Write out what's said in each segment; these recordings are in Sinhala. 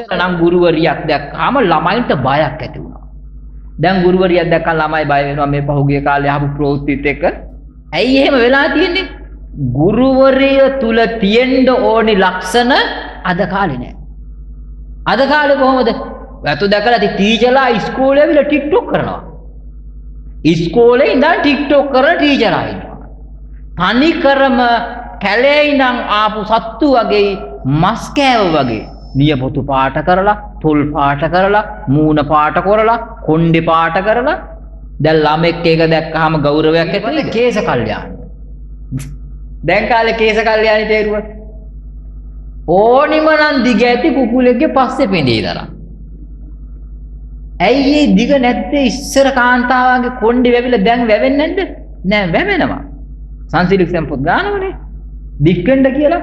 ඉස්සර නම් ගුරුවරියක් දැක්කම ළමයින්ට බයක් ඇති වුණා. දැන් ගුරුවරියක් දැක්කම ළමයි බය වෙනවා මේ පහුගිය කාලේ ආපු ප්‍රවෘත්තිත් එක්ක. ඇයි එහෙම වෙලා තියෙන්නේ? ගුරුවරිය තුල තියෙන්න ඕනි ලක්ෂණ අද කාලේ නැහැ. අද කාලේ කොහොමද? අත දැකලා ටීචර්ලා ඉස්කෝලේ ඇවිල්ලා ටික්ටොක් කරනවා. ඉස්කෝලේ ඉඳන් ටික්ටොක් කරන ටීචර්ලා ඉන්නවා. තනි කරම කැලේ ඉඳන් ආපු සත්තු වගේ මස් කෑව වගේ නියපොතු පාට කරලා, තොල් පාට කරලා, මූණ පාට කරලා, කොණ්ඩේ පාට කරලා දැන් ළමෙක් එක දැක්කහම ගෞරවයක් ඇති වෙන්නේ කේස කල්යාණි. දැන් කාලේ කේස කල්යාණි තේරුවා. ඕනිම නම් දිග ඇති කුකුලෙක්ගේ පස්සේ පෙඳේ දරා. ඇයි මේ දිග නැත්තේ ඉස්සර කාන්තාවගේ කොණ්ඩේ වැවිලා දැන් වැවෙන්නේ නැද්ද? නෑ වැවෙනවා. සංසිලික්ෂන් පොත් ගන්නවනේ. දික්කෙන්ඩ කියලා.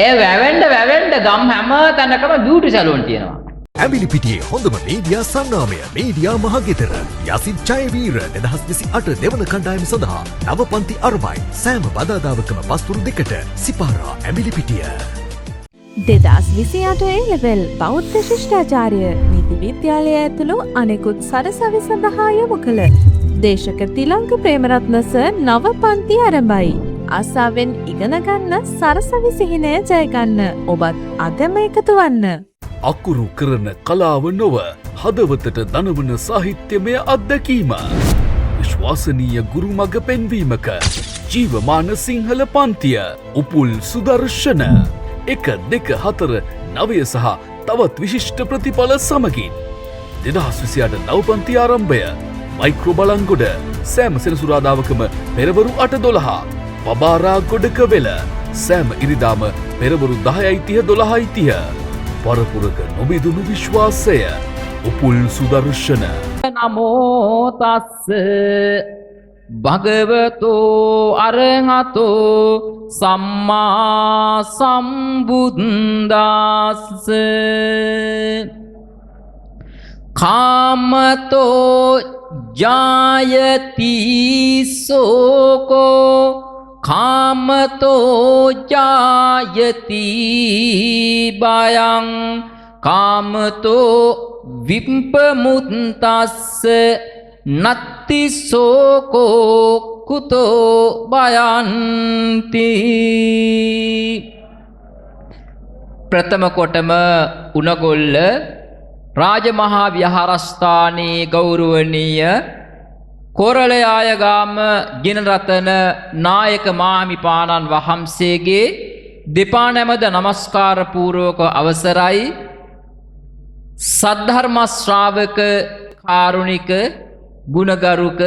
ඒ වැවෙන්න ගම් හැම තැනකම බියුටි සැලූන් තියෙනවා. ඇඹිලිපිටියේ හොඳම මීඩියා සංග්‍රාමය මීඩියා මහගෙදර යසිත් ජයවීර 2028 දෙවන කණ්ඩායම සඳහා නව පන්ති අරබයි සෑම බදාදාවකම වස්තුරු දෙකට සිපාරා ඇඹිලිපිටිය 2028 A-level බෞද්ධ ශිෂ්ටාචාරය නීති විද්‍යාලය ඇතුළු අනෙකුත් සරසවි සඳහා යොමු කළ දේශක තිලංක ප්‍රේමරත්න සර් නව පන්ති ආරම්භයි. ආසාවෙන් ඉගෙන ගන්න සරසවි සිහිනය ජය ගන්න. ඔබත් අදම එකතු වන්න. අකුරු කරන කලාව නොව හදවතට දනවන සාහිත්‍යමය අත්දැකීම. විශ්වාසනීය ගුරු මඟ පෙන්වීමක ජීවමාන සිංහල පන්තිය උපුල් සුදර්ශන 1 2 4 9 සහ තවත් විශිෂ්ට ප්‍රතිඵල සමගින් 2028 නවපන්ති ආරම්භය මයික්‍රෝ බලංගොඩ සෑම සෙනසුරාදාවකම පෙරවරු 8:12 පබාරා ගොඩක වෙල සෑම ඉරිදාම පෙරවරු 10:30 12:30 පරපුරක නොබිදුණු විශ්වාසය උපුල් සුදර්ශන නමෝ තස්ස භගවතෝ අරහතෝ සම්මා සම්බුද්දස්ස කාමතෝ ජායති සෝකෝ කාමතෝ ජායති බයං කාමතෝ විප්පමුත්තස්ස නත්ති සෝකෝ කුතෝ බයන්ති. ප්‍රථම කොටම උණගොල්ල රාජමහා විහාරස්ථානයේ ගෞරවනීය කොරළයායගාම ජිනරතන නායක මාහිමිපාණන් වහන්සේගේ දෙපා නැමද නමස්කාර පූර්වක අවසරයි. සද්ධර්ම ශ්‍රාවක කාරුණික ගුණගරුක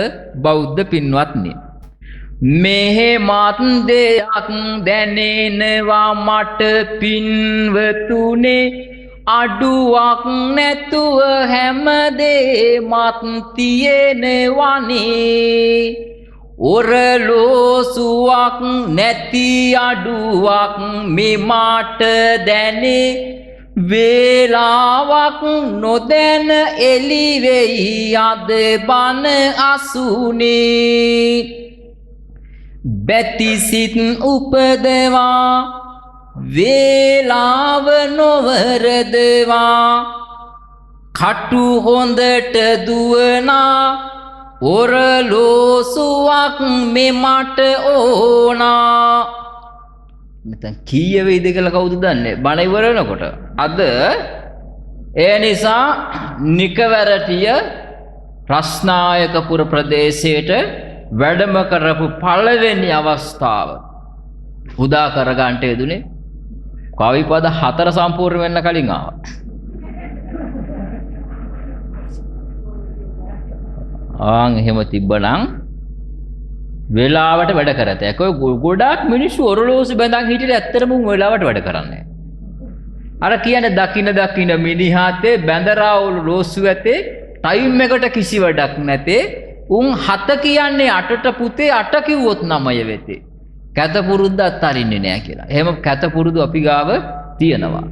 බෞද්ධ පින්වත්නි, මෙහෙමත් දෙයක් දැනෙනවා මට පින්වතුනේ, අඩුවක් නැතුව හැමදේමත් තියෙනවනේ. ඔරලෝසුවක් නැති අඩුවක් මෙමට දැනේ, වේලාවක් නොදැන එළිවෙයි අද බන අසුනේ. බැතිසිත් උපදවා වේලාව නොවරදවා, කටු හොඳට දුවනා ඔරලෝසුවක් මෙමට ඕනා. නැත්නම් කීය වේද කියලා කවුද දන්නේ? බණ ඉවර වෙනකොට. අද ඒ නිසා නිකවැරටිය රස්නායකපුර ප්‍රදේශයට වැඩම කරපු පළවෙනි අවස්ථාව උදා කරගන්නට යෙදුනේ කවි පද 4 සම්පූර්ණ වෙන්න කලින් ආවා. එහෙම තිබ්බනම් වෙලාවට වැඩ කරත. ඒක ගොඩාක් මිනිස්සු ඔරලෝසු බඳන් හිටියේ ඇත්තටම වෙලාවට වැඩ කරන්නේ. අර කියන්නේ දකින්න මිනිහාතේ බැඳරාවුළු ලෝසු ඇතේ ටයිම් එකට කිසි වැඩක් නැතේ. උන් 7 කියන්නේ 8ට පුතේ 8 කිව්වොත් 9 වෙතේ. කැත පුරුද්ද අත්හරින්නේ නැහැ කියලා. එහෙම කැත පුරුදු අපි ගාව තියෙනවා.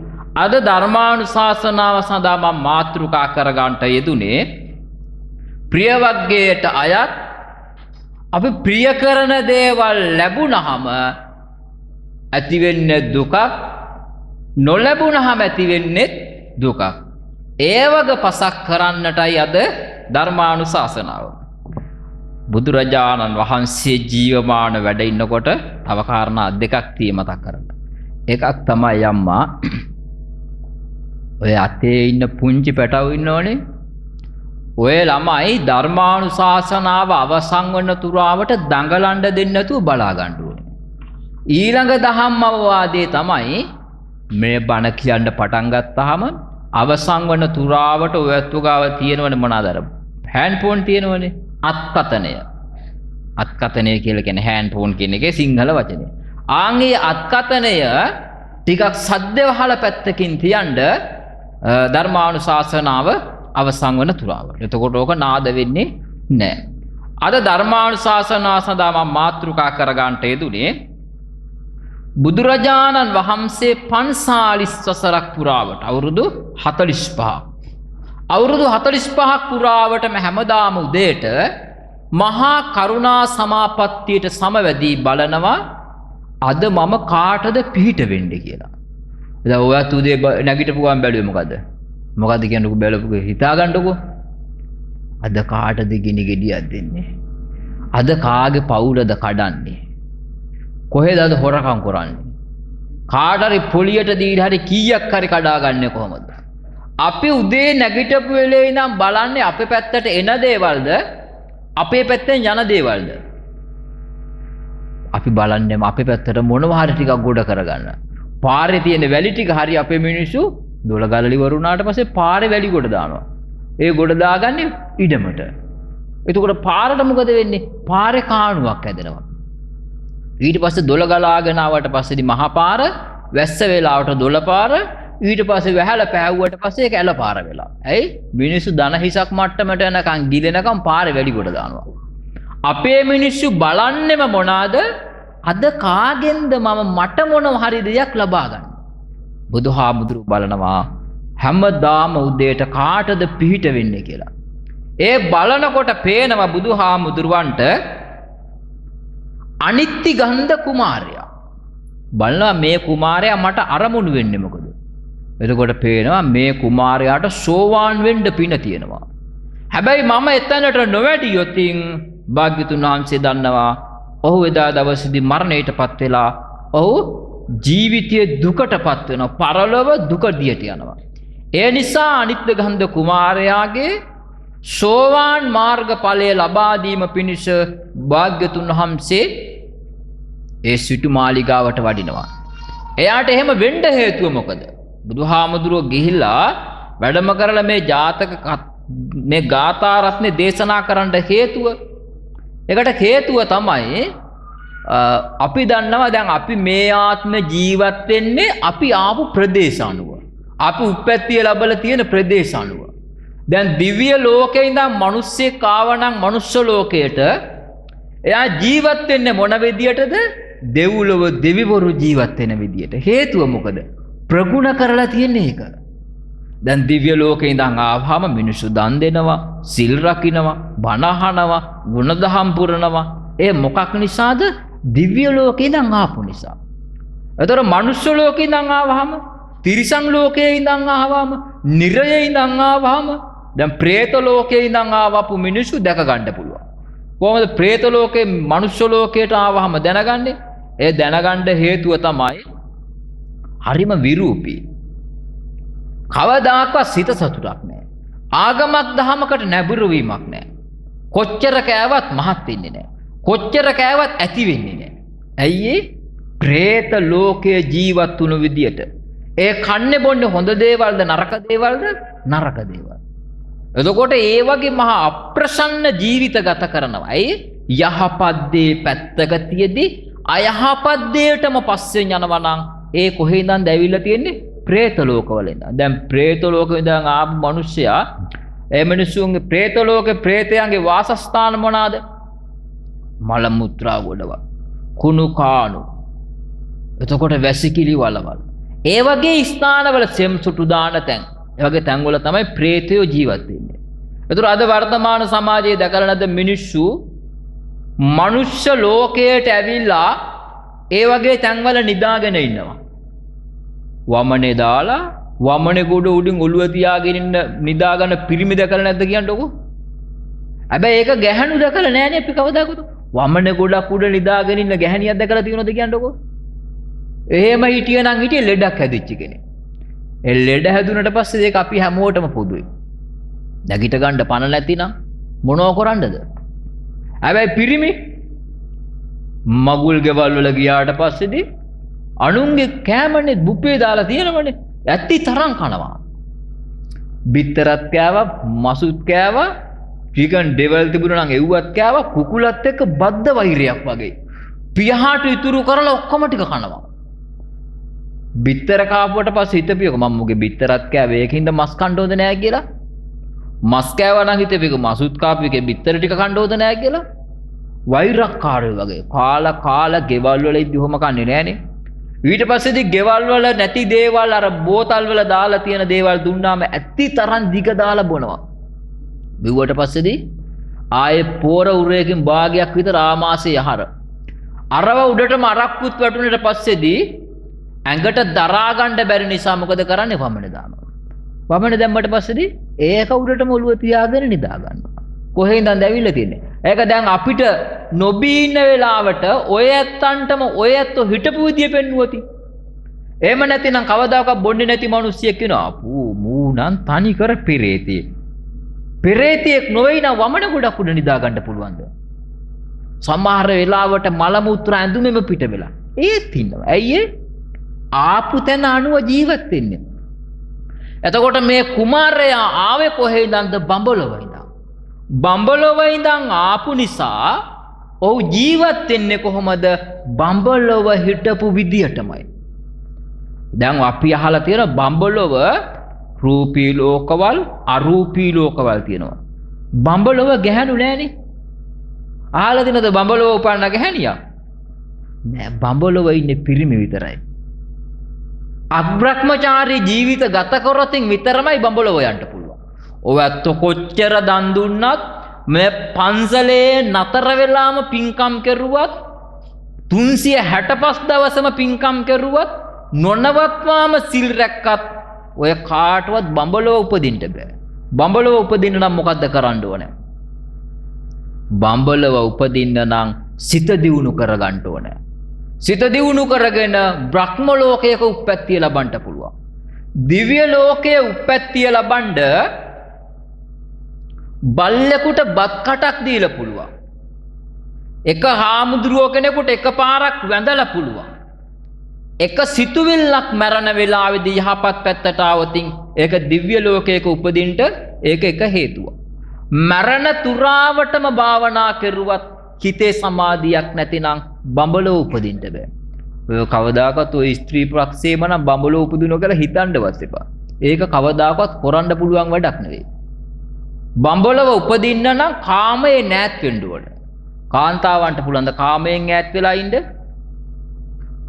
අද ධර්මානුශාසනාව සඳහා මම මාතෘකා කරගන්නට යෙදුනේ ප්‍රිය වර්ගයට අයත් අපි ප්‍රිය කරන දේවල් ලැබුණාම ඇති වෙන්නේ දුකක්, නොලැබුණාම ඇති වෙන්නේ දුකක්. ඒ වගේ පසක් කරන්නටයි අද ධර්මානුශාසනාව. බුදුරජාණන් වහන්සේ ජීවමාන වැඩ ඉන්නකොට තව කාරණා දෙකක් මතක් කරන්න. එකක් තමයි අම්මා ඔය අතේ ඉන්න පුංචි පැටවු ඉන්නෝනේ. ඔය ළමයි ධර්මානුශාසනාව අවසන් වන තුරාවට දඟලන්න දෙන්නේ නැතුව බලා ගන්න ඕනේ. ඊළඟ දහම් අවවාදයේ තමයි මේ බණ කියන්න පටන් ගත්තාම අවසන් වන තුරාවට ඔය අත්තුගාව තියෙනවනේ මොනවාද අර හෑන්ඩ් ෆෝන් තියෙනවනේ අත්කතනය. අත්කතනය කියලා කියන්නේ හෑන්ඩ් ෆෝන් කියන එකේ සිංහල වචනේ. ආන්ගේ අත්කතනය ටිකක් සද්ද වහල පැත්තකින් තියන්න ධර්මානුශාසනාව අවසන් වන තුරාවට. එතකොට ඕක නාද වෙන්නේ නැහැ. අද ධර්මානුශාසනාව සඳහා මම මාතෘකා කරගන්නට යෙදුනේ බුදුරජාණන් වහන්සේ 45 වසරක් පුරාවට අවුරුදු 45ක්. අවුරුදු 45ක් පුරාවටම හැමදාම උදේට මහා කරුණා සමාපත්තියට සමවැදී බලනවා අද මම කාටද පිහිට වෙන්නේ කියලා. දැන් ඔයත් උදේ නැගිටපු ගමන් බැලුවේ මොකද? මොකද්ද කියන්නකො බැලුවෝ හිතා ගන්නකො. අද කාටද ගිනි ගෙඩියක් දෙන්නේ? අද කාගේ පවුලද කඩන්නේ? කොහෙද අද හොරකම් කරන්නේ? කාට හරි පොලියට දීලා හරි කීයක් හරි කඩාගන්නේ කොහමද? අපි උදේ නැගිටපු වෙලේ ඉඳන් බලන්නේ අපේ පැත්තට එන දේවල්ද අපේ පැත්තෙන් යන දේවල්ද? අපි බලන්නේ අපේ පැත්තට මොනවා හරි ටිකක් ගොඩ කරගන්න. පාරේ තියෙන වැලි ටික හරි අපේ මිනිස්සු දොළගලලි වරුණාට පස්සේ පාරේ වැලි ගොඩ දානවා. ඒ ගොඩ දාගන්නේ ඉඩමට. එතකොට පාරට මොකද වෙන්නේ? පාරේ කාණුවක් හැදෙනවා. ඊට පස්සේ දොළ ගලාගෙන ආවට පස්සේදී මහා පාර, වැස්ස වේලාවට දොළ පාර, ඊට පස්සේ වැහැල පෑවුවට පස්සේ ඒක ඇල පාර වෙලා. ඇයි? මිනිස්සු දන හිසක් මට්ටමට යනකම් ගිලෙනකම් පාරේ වැලි ගොඩ දානවා. අපේ මිනිස්සු බලන්නෙම මොනවාද? අද කාගෙන්ද මට මොනවා හරි දෙයක් ලබා ගන්න. බුදුහාමුදුරු බලනවා හැමදාම උදේට කාටද පිහිට වෙන්නේ කියලා. ඒ බලනකොට පේනවා බුදුහාමුදුරුවන්ට අනිත්‍ය ගන්ධ කුමාරයා. බලනවා මේ කුමාරයා මට අරමුණු වෙන්නේ මොකද? එතකොට පේනවා මේ කුමාරයාට සෝවාන් වෙන්න පින තියෙනවා. හැබැයි මම එතනට නොවැඩියොත් භාග්‍යතුන් වහන්සේ දන්නවා ඔහු එදා දවසේදී මරණයටපත් වෙලා ඔහු ජීවිතයේ දුකටපත් වෙනවා. පරලොව දුක දියට යනවා. ඒ නිසා අනිත්‍ය ගන්ධ කුමාරයාගේ සෝවාන් මාර්ගඵලය ලබා දීම පිණිස භාග්‍යතුන් වහන්සේ ඒ සිටු මාලිගාවට වඩිනවා. එයාට එහෙම වෙන්න හේතුව මොකද? බුදුහාමුදුරුවෝ ගිහිල්ලා වැඩම කරලා මේ ජාතක මේ ගාථා රත්නේ දේශනා කරන්න හේතුව. ඒකට හේතුව තමයි අපි දන්නවා දැන් අපි මේ ආත්ම ජීවත් වෙන්නේ අපි ආපු ප්‍රදේශ අනුව. අපි උප්පත්තිය ලැබලා තියෙන ප්‍රදේශ අනුව. දැන් දිව්‍ය ලෝකේ ඉඳන් මිනිස්සෙක් ආවනම් මනුෂ්‍ය ලෝකයට එයා ජීවත් වෙන්නේ මොන විදියටද? දෙව්ලොව දෙවිවරු ජීවත් වෙන විදියට. හේතුව මොකද? ප්‍රගුණ කරලා තියෙන එක. දැන් දිව්‍ය ලෝකේ ඉඳන් ආවම මිනිස්සු දන් දෙනවා, සිල් රකින්නවා, බණ අහනවා, ගුණදහම් පුරනවා. ඒ මොකක් නිසාද? දිව්‍ය ලෝකේ ඉඳන් ආපු නිසා. ඒතර මනුෂ්‍ය ලෝකේ ඉඳන් ආවම, තිරිසන් ලෝකේ ඉඳන් ආවම, නිරයේ ඉඳන් ආවම, දැන් പ്രേත ලෝකේ ඉඳන් ආවපු මිනිස්සු දැක ගන්න පුළුවන්. කොහොමද പ്രേත ලෝකේ මනුෂ්‍ය ලෝකයට ආවම දැනගන්නේ? ඒ දැනගන්න හේතුව තමයි හරිම විරූපී. කවදාකවත් සිත සතුටක් නැහැ. ආගමක් දහමකට නැඹුරු වීමක් නැහැ. කොච්චර කෑවත් මහත් වෙන්නේ නැහැ. කොච්චර කෑවත් ඇති වෙන්නේ නැහැ. ඇයි ඒ? പ്രേත ලෝකයේ ජීවත් වුණු විදියට. ඒ කන්නේ බොන්නේ හොඳ දේවල්ද නරක දේවල්ද? නරක දේවල්. එතකොට ඒ වගේ මහා අප්‍රසන්න ජීවිත ගත කරනවා. ඇයි? යහපත් දේ පැත්තක තියදී අයහපත් දේටම පස්සෙන් යනවා නම් ඒ කොහේ ඉඳන්ද ඇවිල්ලා තියෙන්නේ? പ്രേත ලෝකවල ඉඳන්. දැන් പ്രേත ලෝකෙ ඉඳන් ආපු මිනිස්සයා ඒ මිනිස්සුන්ගේ പ്രേත ලෝකේ പ്രേතයන්ගේ වාසස්ථාන මොනවාද? මල මුත්‍රා ගොඩවල්, කුණු කාණු. එතකොට වැසිකිලි වලවල්. ඒ වගේ ස්ථානවල සෙම් සුටු දාන තැන්. ඒ වගේ තැන්වල තමයි പ്രേතයෝ ජීවත් වෙන්නේ. ඒතර අද වර්තමාන සමාජයේ දැකලා නැද මිනිස්සු මනුෂ්‍ය ලෝකයට ඇවිල්ලා ඒ වගේ තැන්වල නිදාගෙන ඉන්නවා. වමනේ දාලා වමනේ ගොඩ උඩින් ඔළුව තියාගෙන ඉන්න නිදාගන්න පිරිමි දැකලා නැද්ද කියන්නකෝ. හැබැයි ඒක ගැහණු දැකලා නෑනේ අපි කවදාකවත්. වමනේ ගොඩක් උඩ නිදාගෙන ඉන්න ගැහණියක් දැකලා තියෙනවද කියන්නකෝ. එහෙම හිටියනම් හිටියේ ලෙඩක් හැදිච්ච කෙනෙක්. ඒ ලෙඩ හැදුනට පස්සේ ඒක අපි හැමෝටම පොදුයි. නැගිට ගන්න පණ නැතිනම් මොනව කරන්නද? හැබැයි පිරිමි මගුල් ගෙවල් වල ගියාට පස්සේදී අනුන්ගේ කෑමනේ බුප්පේ දාලා තියෙනවනේ. ඇත්ති තරම් කනවා. බිත්තරත් කෑවා, මසුත් කෑවා, චිකන් ඩෙවල් තිබුණා නම් එව්වත් කෑවා, කුකුලත් එක්ක බද්ද වෛරයක් වගේ. පියහාට ඉතුරු කරලා ඔක්කොම ටික කනවා. බිත්තර කාපුවට පස්සේ හිතපියක මම මුගේ බිත්තරත් කෑවේ ඒකින්ද මස් කන්න හොඳ නෑ කියලා. මස් කෑවා නම් හිතපියක මසුත් කාපුවේක බිත්තර ටික කන්න හොඳ නෑ කියලා. වෛරක්කාරයෝ වගේ කාලා ගෙවල් වල ඉදි ඔහොම කන්නේ නෑනේ. ඊට පස්සේදී ගෙවල් වල නැති දේවල් අර බෝතල් වල දාලා තියෙන දේවල් දුන්නාම ඇත්ති තරම් දිග දාලා බොනවා. බිව්වට පස්සේදී ආයේ පෝර උරේකින් භාගයක් විතර ආමාශය යහර. අරව උඩටම අරක්කුත් වැටුනට පස්සේදී ඇඟට දරා ගන්න බැරි නිසා මොකද කරන්නේ? වමනේ දානවා. වමනේ දැම්මට පස්සේදී ඒක උඩටම ඔළුව තියාගෙන නිදා ගන්නවා. කොහේ ඉඳන්ද ඇවිල්ලා තියන්නේ? ඒක දැන් අපිට නොබී ඉන්න වෙලාවට ඔය ඇත්තන්ටම ඔය ඇත්තෝ හිටපු විදිය පෙන්නුවති. එහෙම නැතිනම් කවදාකවත් බොන්නේ නැති මිනිස්සෙක් වෙනවා. අපෝ මූණන් තනි කර පෙරේතේ. පෙරේතියෙක් නොවේ නම් වමන ගොඩක් උඩ නිදා ගන්න පුළුවන්ද? සමහර වෙලාවට මල මුත්‍ර ඇඳුමෙම පිට වෙලා. ඒත් ඉන්නවා. ඇයි ආපු තැන අනුව ජීවත් වෙන්නේ. එතකොට මේ කුමාරයා ආවේ කොහේ ඉඳන්ද? බඹලොව ඉඳන්. බඹලොව ඉඳන් ආපු නිසා ඔහු ජීවත් වෙන්නේ කොහොමද? බඹලොව හිටපු විදියටමයි. දැන් අපි අහලා තියෙන බඹලොව රූපී ලෝකවල අරූපී ලෝකවල තියෙනවා. බඹලොව ගැහණු නෑනේ. අහලා තියෙනද බඹලොව උපන්න ගැහණියක්? නෑ, බඹලොව ඉන්නේ පිරිමි විතරයි. අබ්‍රහ්මචාරී ජීවිත ගත කරොතින් විතරමයි බඹලොව යන්න පුළුවන්. ඔය ඇත්ත කොච්චර දන් දුන්නත් මේ පන්සලේ නතර වෙලාම පින්කම් කෙරුවත් 365 දවසම පින්කම් කෙරුවත් නොනවත්වාම සිල් රැක්කත් ඔය කාටවත් බඹලොව උපදින්න බෑ. බඹලොව උපදින්න නම් මොකද්ද කරන්න ඕනේ? බඹලොව උපදින්න නම් සිත දියුණු කරගන්න ඕනේ. සිත දියුණු කරගෙන බ්‍රහ්ම ලෝකයක උප්පත්තිය ලබන්න පුළුවන්. දිව්‍ය ලෝකයේ උප්පත්තිය ලබන්න බල්ලෙකුට බත් කටක් දීලා පුළුවන්. එක හාමුදුරුවෝ කෙනෙකුට එකපාරක් වැඳලා පුළුවන්. එක සිතුවිල්ලක් මරණ වෙලාවේදී යහපත් පැත්තට ආවොතින් ඒක දිව්‍ය ලෝකයක උපදින්න ඒක එක හේතුවක්. මරණ තුරාවටම භාවනා කරුවත් හිතේ සමාධියක් නැතිනම් බඹලොව උපදින්න බෑ. ඔය කවදාකවත් ඔය ස්ත්‍රී ප්‍රක්ෂේම නම් බඹලොව උපදිනවා කියලා හිතන්නවත් එපා. ඒක කවදාකවත් කරන්න පුළුවන් වැඩක් නෙවෙයි. බඹලොව උපදින්න නම් කාමයේ නැත් වෙන්න ඕනේ. කාන්තාවන්ට පුළුවන් ද කාමයෙන් ඈත් වෙලා ඉන්න?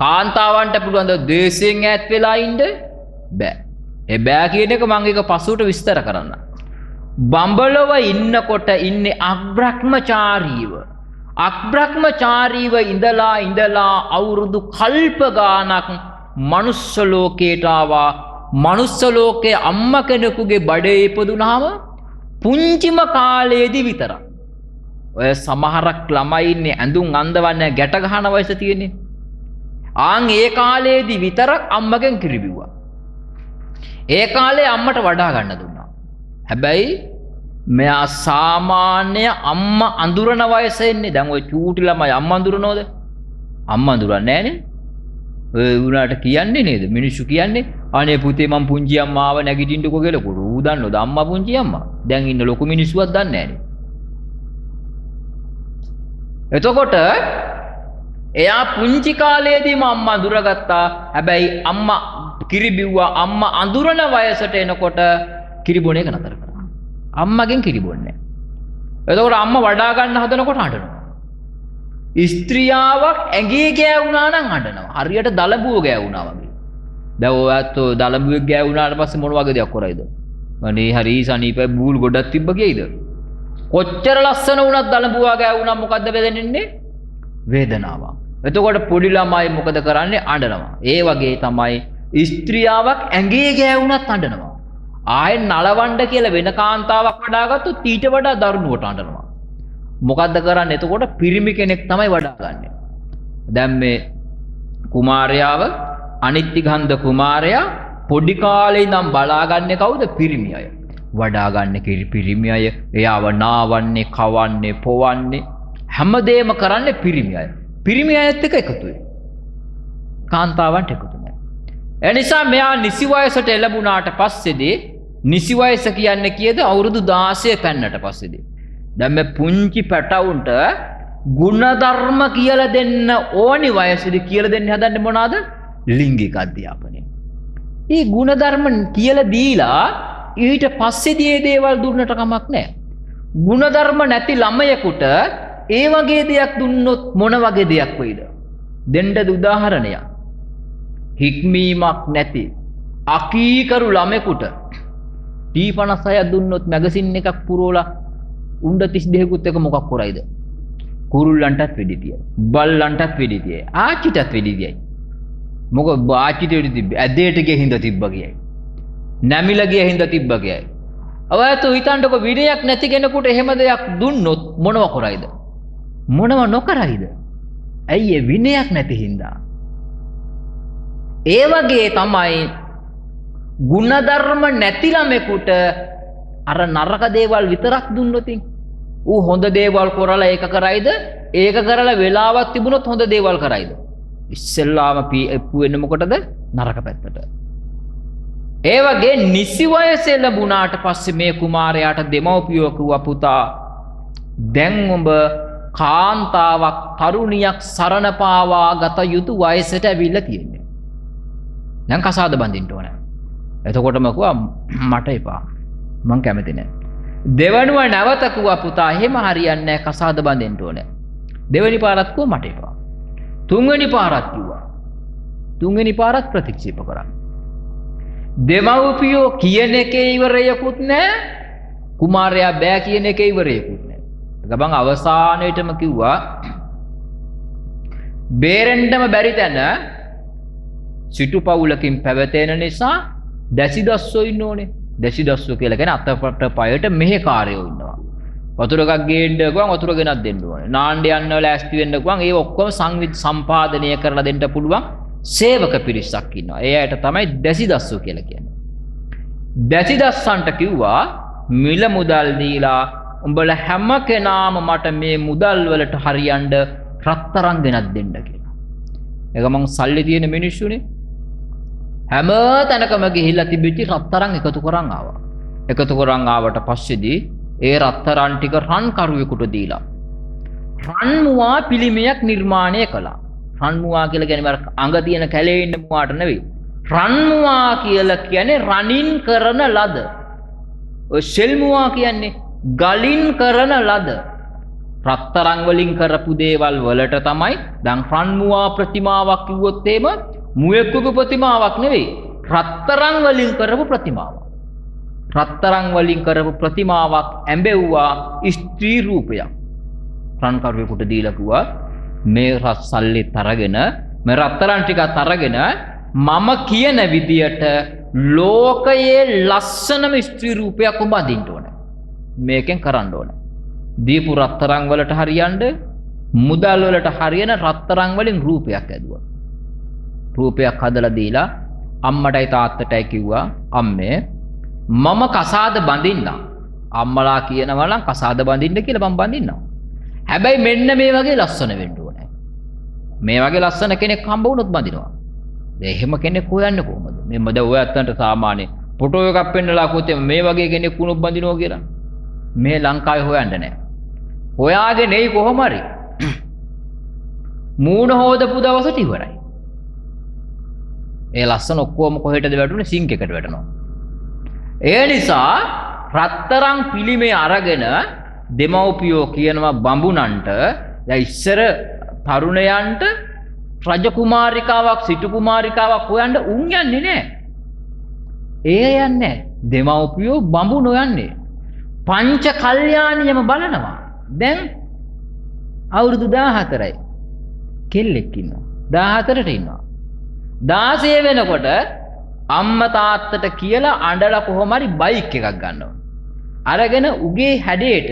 කාන්තාවන්ට පුළුවන් ද ද්වේෂයෙන් ඈත් වෙලා ඉන්න? බෑ. ඒ බෑ කියන එක මම ඒක පසුවට විස්තර කරන්න. බඹලොව ඉන්නකොට ඉන්නේ අබ්‍රහ්මචාරීව. අබ්‍රහ්මචාරීව ඉඳලා අවුරුදු කල්ප ගානක් මනුස්ස ලෝකයට ආවා. මනුස්ස ලෝකයේ අම්මා කෙනෙකුගේ බඩේ ඉපදුනහම පුංචිම කාලයේදී විතරක්. ඔය සමහරක් ළමයි ඉන්නේ ඇඳුම් අඳවන්නේ ගැට ගහන වයස තියෙන්නේ. ආන් ඒ කාලයේදී විතරක් අම්මගෙන් කිරි බිව්වා. ඒ කාලේ අම්මට වඩා ගන්න දුන්නා. හැබැයි මෙයා සාමාන්‍ය අම්මා අඳුරන වයස එන්නේ. දැන් ඔය චූටි ළමයි අම්මා අඳුරනවද? අම්මා අඳුරන්නේ නැහනේ. ඔය උනාට කියන්නේ නේද? මිනිස්සු කියන්නේ අනේ පුතේ මං පුංචි අම්මාව නැගිටින්නකෝ කියලා. ඌ දන්නවද අම්මා පුංචි අම්මා? දැන් ඉන්න ලොකු මිනිස්සුවත් දන්නේ නැහනේ. එතකොට එයා පුංචි කාලයේදීම අම්මා අඳුරගත්තා. හැබැයි අම්මා කිරි බිව්වා. අම්මා අඳුරන වයසට එනකොට කිරි බොන එක නතර කරා. අම්මගෙන් කිරි බොන්නේ නැහැ. එතකොට අම්මා වඩා ගන්න හදනකොට අඬනවා. ස්ත්‍රියාවක් ඇඟේ ගෑවුනා නම් අඬනවා. හරියට දලබුව ගෑවුනා වගේ. දැන් ඔයත් දලබුවෙක් ගෑවුනාට පස්සේ මොන වගේ දෙයක් කරයිද? අනේ හරි සනීපයි බූල් ගොඩක් තිබ්බ කියයිද? කොච්චර ලස්සන වුණත් දලබුවා ගෑවුනා මොකද්ද වෙදෙන්නේ? වේදනාවක්. එතකොට පොඩි ළමයි මොකද කරන්නේ? අඬනවා. ඒ වගේ තමයි ස්ත්‍රියාවක් ඇඟේ ගෑවුණත් අඬනවා. ආයෙත් නලවන්න කියලා වෙන කාන්තාවක් වඩාගත්තොත් ඊට වඩා දරුණුවට අඬනවා. මොකද්ද කරන්නේ? එතකොට පිරිමි කෙනෙක් තමයි වඩාගන්නේ. දැන් මේ කුමාරයාව අනිත්‍යගන්ධ කුමාරයා පොඩි කාලේ ඉඳන් බලාගන්නේ කවුද? පිරිමි අය. වඩාගන්නේ පිරිමි අය. එයාව නාවන්නේ, කවන්නේ, පොවන්නේ හැමදේම කරන්නේ පිරිමි අය. පිරිමි අයත් එක්ක එකතු වෙයි. කාන්තාවන්ට එකතු නැහැ. ඒ නිසා මෙයා නිසි වයසට එළඹුණාට පස්සේදී නිසි වයස කියන්නේ කීයද? අවුරුදු 16 පෙන්නට පස්සේදී. දැන් මේ පුංචි පැටවුන්ට ගුණධර්ම කියලා දෙන්න ඕනි වයසේදී කියලා දෙන්න හදන්නේ මොනවාද? ලිංගික අධ්‍යාපනය. මේ ගුණධර්ම කියලා දීලා ඊට පස්සේදී මේ දේවල් දුන්නට කමක් නැහැ. ගුණධර්ම නැති ළමයෙකුට ඒ වගේ දෙයක් දුන්නොත් මොන වගේ දෙයක් වෙයිද? දෙන්නද උදාහරණයක්. හික්මීමක් නැති අකීකරු ළමයෙකුට T56ක් දුන්නොත් මැගසින් එකක් පුරවලා උණ්ඩ 32කුත් එක මොකක් කරයිද? කුරුල්ලන්ටත් වෙඩි තියයි. බල්ලන්ටත් වෙඩි තියයි. ආච්චිටත් වෙඩි තියයි. මොකද ආච්චිට වෙඩි තිබ්බේ ඇදේට ගිය හින්දා තිබ්බ කියයි. නැමිලා ගිය හින්දා තිබ්බ කියයි. ඔයත් හිතන්නකො විනයක් නැති කෙනෙකුට එහෙම දෙයක් දුන්නොත් මොනව කරයිද? මොනව නොකරයිද? ඇයි ඒ විනයක් නැති හින්දා? ඒ වගේ තමයි ගුණධර්ම නැති ළමෙකුට අර නරක දේවල් විතරක් දුන්නොත් ඌ හොඳ දේවල් කරලා ඒක කරයිද? ඒක කරලා වෙලාවක් තිබුණොත් හොඳ දේවල් කරයිද? ඉස්සෙල්ලාම එප්පු වෙන්නේ මොකටද? නරක පැත්තට. ඒ වගේ නිසි වයසේ ලැබුණාට පස්සේ මේ කුමාරයාට දෙමව්පියෝ කිව්වා පුතා දැන් ඔබ කාන්තාවක් තරුණියක් සරණ පාවා ගත යුතු වයසට ඇවිල්ලා තියෙන්නේ. දැන් කසාද බඳින්න ඕනේ. එතකොටම කිව්වා මට එපා. මං කැමති නෑ. දෙවනුව නැවත කිව්වා පුතා එහෙම හරියන්නේ නෑ කසාද බඳින්න ඕනේ. දෙවෙනි පාරත් කිව්වා මට එපා. තුන්වෙනි පාරත් කිව්වා. තුන්වෙනි පාරත් ප්‍රතික්ෂේප කරා. දෙමව්පියෝ කියන එකේ ඉවරයකුත් නෑ. කුමාරයා බෑ කියන එකේ ඉවරයකුත් නෑ. ගබන් අවසානයේටම කිව්වා බේරෙන්නම බැරි තැන සිටු පවුලකින් පැවතෙන නිසා දැසිදස්සෝ ඉන්න ඕනේ. දැසිදස්සෝ කියලා කියන්නේ අතපට පයට මෙහෙකාරයෝ ඉන්නවා. වතුර එකක් ගේන්න ගියාම වතුර ගෙනත් දෙන්න ඕනේ. නාන්න යන්න ලෑස්ති වෙන්න ගියාම ඒ ඔක්කොම සම්පාදනය කරලා දෙන්න පුළුවන් සේවක පිරිසක් ඉන්නවා. ඒ අයට තමයි දැසිදස්සෝ කියලා කියන්නේ. දැසිදස්සන්ට කිව්වා මිල මුදල් දීලා උඹලා හැම කෙනාම මට මේ මුදල් වලට හරියන්න රත්තරන් ගෙනත් දෙන්න කියලා. ඒක මං සල්ලි තියෙන මිනිස්සුනේ. හැම තැනකම ගිහිල්ලා තිබිච්ච රත්තරන් එකතු කරන් ආවා. එකතු කරන් ආවට පස්සේදී ඒ රත්තරන් ටික රන් කරුවෙකුට දීලා රන් මුවා පිළිමයක් නිර්මාණය කළා. රන් මුවා කියලා කියන්නේ අර අඟ තියෙන කැලේ ඉන්න මුවාට නෙවෙයි. රන් මුවා කියලා කියන්නේ රනින් කරන ලද. ඔය සෙල් මුවා කියන්නේ ගලින් කරන ලද. රත්තරන් වලින් කරපු දේවල් වලට තමයි දැන් රන් මුවා ප්‍රතිමාවක් කිව්වොත් එහෙම මුවෙකුගේ ප්‍රතිමාවක් නෙවෙයි. රත්තරන් වලින් කරපු ප්‍රතිමාවක්. රත්තරන් වලින් කරපු ප්‍රතිමාවක් ඇඹෙව්වා ස්ත්‍රී රූපයක්. රන් කරුවෙකුට දීලා කිව්වා මේ රත් සල්ලිත් අරගෙන මේ රත්තරන් ටිකත් අරගෙන මම කියන විදියට ලෝකයේ ලස්සනම ස්ත්‍රී රූපයක් ඔබ අදින්න ඕනේ. මේකෙන් කරන්න ඕනේ. දීපු රත්තරන් වලට හරියන්න මුදල් වලට හරියන රත්තරන් වලින් රූපයක් ඇදුවා. රූපයක් හදලා දීලා අම්මටයි තාත්තටයි කිව්වා අම්මේ මම කසාද බඳින්නම්. අම්මලා කියනවා නම් කසාද බඳින්න කියලා මම බඳින්නම්. හැබැයි මෙන්න මේ වගේ ලස්සන වෙන්න ඕනේ. මේ වගේ ලස්සන කෙනෙක් හම්බ වුණොත් බඳිනවා. දැන් එහෙම කෙනෙක් හොයන්නේ කොහමද? මේ මද ඔය අතන්ට සාමාන්‍ය ෆොටෝ එකක් පෙන්නලා කොහොමද මේ වගේ කෙනෙක් වුණොත් බඳිනවා කියලා. මේ ලංකාවේ හොයන්න නැහැ. හොයාගෙන එයි කොහොම හරි. මූණ හොදපු දවසට ඉවරයි. ඒ ලස්සන ඔක්කොම කොහෙටද වැටුනේ? සිංක් එකට වැටෙනවා. ඒ නිසා රත්තරන් පිළිමේ අරගෙන දෙමව්පියෝ කියනවා බඹුනන්ට දැන් ඉස්සර තරුණයන්ට රජකුමාරිකාවක් සිටු කුමාරිකාවක් හොයන්න උන් යන්නේ නැහැ. ඒ යන්නේ දෙමව්පියෝ බඹුනෝ යන්නේ. පංච කල්යාණියම බලනවා. දැන් අවුරුදු 14යි. කෙල්ලෙක් ඉන්නවා. 14ට ඉන්නවා. 16 වෙනකොට අම්මා තාත්තට කියලා අඬලා කොහොම හරි බයික් එකක් ගන්නවා. අරගෙන උගේ හැඩේට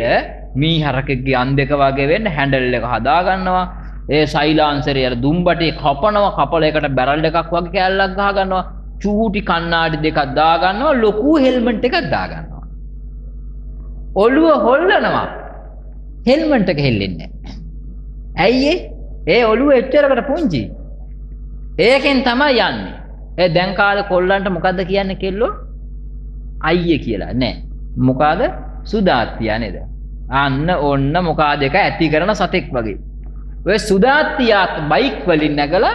මී හරකෙක්ගේ අන් දෙක වගේ වෙන්න හැන්ඩල් එක හදා ගන්නවා. ඒ සයිලාන්සරේ අර දුම්බටේ කපනවා. කපලයකට බැරල් එකක් වගේ කෑල්ලක් ගහ ගන්නවා. චූටි කණ්ණාඩි දෙකක් දා ගන්නවා. ලොකු හෙල්මට් එකක් දා ගන්නවා. ඔළුව හොල්ලනවා. හෙල්මට් එක හෙල්ලෙන්නේ නැහැ. ඇයි ඒ ඔළුව එච්චරකට පුංචි. ඒකෙන් තමයි යන්නේ. ඒ දැන් කාලේ කොල්ලන්ට මොකද්ද කියන්නේ කෙල්ලෝ? අයියේ කියලා නෑ. මොකද සුදාත්තියා නේද? අන්න ඔන්න මොකාද එක ඇති කරන සතෙක් වගේ. ඔය සුදාත්තියාත් බයික් වලින් නැගලා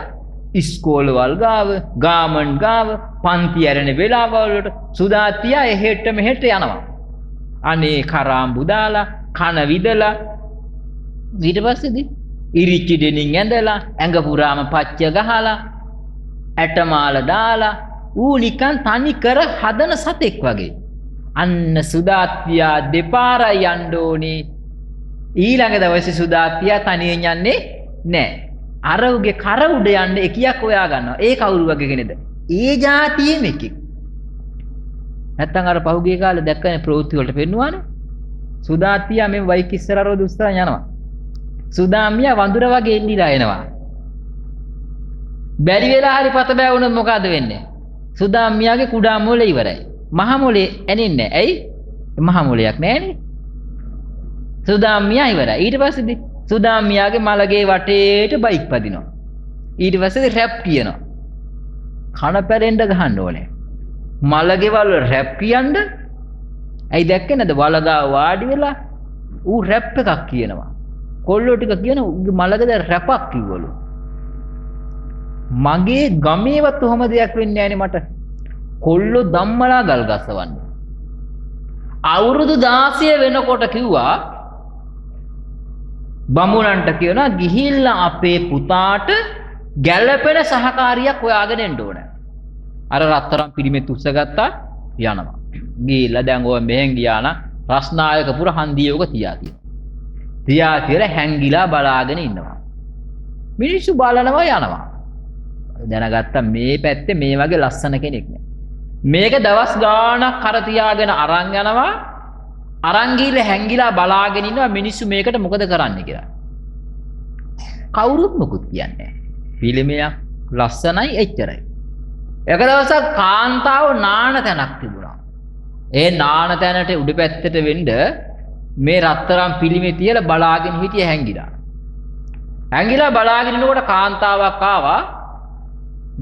ඉස්කෝලවල් ගාව, ගාමන් ගාව, පන්ති ඇරෙන වෙලාවල් වලට සුදාත්තියා එහෙට මෙහෙට යනවා. අනේ කරාම්බු දාලා, කන විදලා ඊට පස්සේදී ඉරිච්චි දෙනින් ඇඳලා, ඇඟ පුරාම පච්ච ගහලා, ඇටමාල දාලා ඌ නිකන් තනි කර හදන සතෙක් වගේ. අන්න සුදාත්තියා දෙපාරයි යන්න ඕනේ. ඊළඟ දවසේ සුදාත්තියා තනියෙන් යන්නේ නැහැ. අර උගේ කර උඩ යන්න එකියක් හොයා ගන්නවා. ඒ කවුරු වගේ කෙනෙක්ද? ඒ જાතියෙම එකෙක්. නැත්තම් අර පහුගිය කාලේ දැක්කනේ ප්‍රවෘත්ති වලට පෙන්නුවානේ. සුදාත්තියා මේ බයික් ඉස්සරහට දුස්සලා යනවා. සුදාම්මියා වඳුර වගේ එල්ලිලා එනවා. බැරි වෙලා හරි පත බෑ වුණොත් මොකද වෙන්නේ? සුදාම්මියාගේ කුඩා මොලේ ඉවරයි. මහ මොලේ ඇනින්නේ නැහැ. ඇයි? මහ මොලයක් නැහැනේ. සුදාම්මියා ඉවරයි. ඊට පස්සේදී සුදාම්මියාගේ මලගේ වටේට බයික් පදිනවා. ඊට පස්සේ රැප් කියනවා. කන පැලෙන්න ගහන්න ඕනේ. මලගේ වල රැප් කියන්න. ඇයි දැක්කේ නැද? වලගා වාඩි වෙලා ඌ රැප් එකක් කියනවා. කොල්ලෝ ටික කියන මලගද රැපක් කිව්වලු. මගේ ගමේවත් ඔහම දෙයක් වෙන්නේ නැහනේ මට. කොල්ලෝ ධම්මලා ගල් ගස්සවන්නේ. අවුරුදු 16 වෙනකොට කිව්වා බමුණන්ට කියනවා ගිහිල්ලා අපේ පුතාට ගැළපෙන සහකාරියක් හොයාගෙන එන්න ඕන. අර රත්තරන් පිරිමෙත් උස්සගත්තා යනවා. ගිහිල්ලා දැන් ඔය මෙහෙන් ගියා නම් රස්නායකපුර හන්දියෝක තියා තියෙනවා. තියා කියලා හැංගිලා බලාගෙන ඉන්නවා. මිනිස්සු බලනවා යනවා. දැනගත්තා මේ පැත්තේ මේ වගේ ලස්සන කෙනෙක් නෑ. මේක දවස් ගාණක් කර තියාගෙන අරන් යනවා. අරන් ගිහලා හැංගිලා බලාගෙන ඉන්නවා මිනිස්සු මේකට මොකද කරන්නේ කියලා. කවුරුත් මොකුත් කියන්නේ නෑ. පිළිමයක් ලස්සනයි එච්චරයි. එක දවසක් කාන්තාව නාන තැනක් තිබුණා. ඒ නාන තැනට උඩ පැත්තට වෙන්න මේ රත්තරන් පිළිමේ තියලා බලාගෙන හිටිය හැංගිලා. හැංගිලා බලාගෙන ඉන්නකොට කාන්තාවක් ආවා.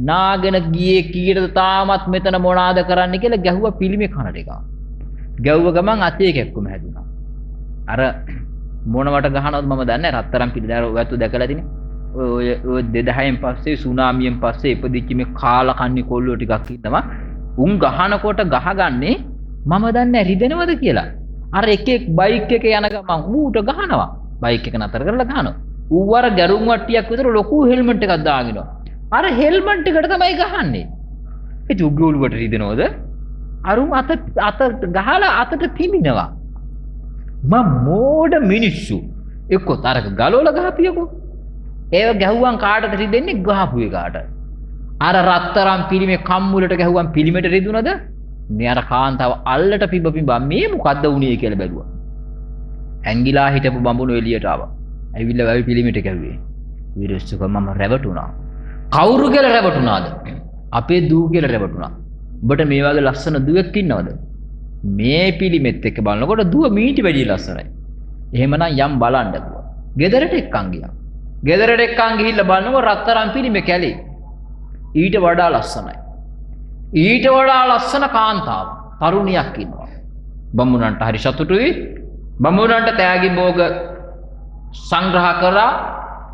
නාගෙන ගියේ කීයටද තාමත් මෙතන මොනවාද කරන්න කියලා ගැහුවා පිළිමේ කනට එක. ගැව්ව ගමන් අතේ කැක්කුම හැදුනා. අර මොනවට ගහනවද මම දන්නේ නැහැ. රත්තරන් පිළිදාර ඔයත් දැකලා තිනේ. ඔය 2010න් පස්සේ සුනාමියෙන් පස්සේ ඉපදිච්ච මේ කාලා කන්නේ කොල්ලෝ ටිකක් ඉන්නවා. උන් ගහනකොට ගහගන්නේ මම දන්නේ රිදෙනවද කියලා. අර එකෙක් බයික් එක යන ගමන් ඌට ගහනවා. බයික් එක නතර කරලා ගහනවා. ඌ අර ගැරුම් වට්ටියක් විතර ලොකු හෙල්මට් එකක් දාගෙනවා. අර හෙල්මට් එකට තමයි ගහන්නේ. ඒ උගේ ඔළුවට රිදෙනවද? අරුම් අත ගහලා අතට පිඹිනවා. මම මෝඩ මිනිස්සු. එක්ක තරක ගලවලා ගහපියකෝ. ඒව ගැහුවන් කාටද රිදෙන්නේ? ගහපු එකාට. අර රත්තරන් පිළිමේ කම්මුලට ගැහුවන් පිළිමෙට රිදුනද? මේ අර කාන්තාව අල්ලට පිඹ මේ මොකද්ද වුනේ කියලා බැලුවා. ඇංගිලා හිටපු බඹුණු එළියට ආවා. ඇවිල්ලා වැවි පිළිමෙට ගැව්වේ. විරස්සක මම රැවටුණා. කවුරු කියලා රැවටුණාද? අපේ දූ කියලා රැවටුණා. ඔබට මේ වගේ ලස්සන දුවෙක් ඉන්නවද? මේ පිළිමෙත් එක්ක බලනකොට දුව මීටි වැඩි ලස්සනයි. එහෙමනම් යම් බලන්න කිව්වා. ගෙදරට එක්කන් ගියා. ගෙදරට එක්කන් ගිහිල්ලා බලනකොට රත්තරන් පිළිමේ කැලේ. ඊට වඩා ලස්සනයි. ඊට වඩා ලස්සන කාන්තාව තරුණියක් ඉන්නවා. බමුණන්ට හරි සතුටුයි. බමුණන්ට තෑගි භෝග සංග්‍රහ කරා.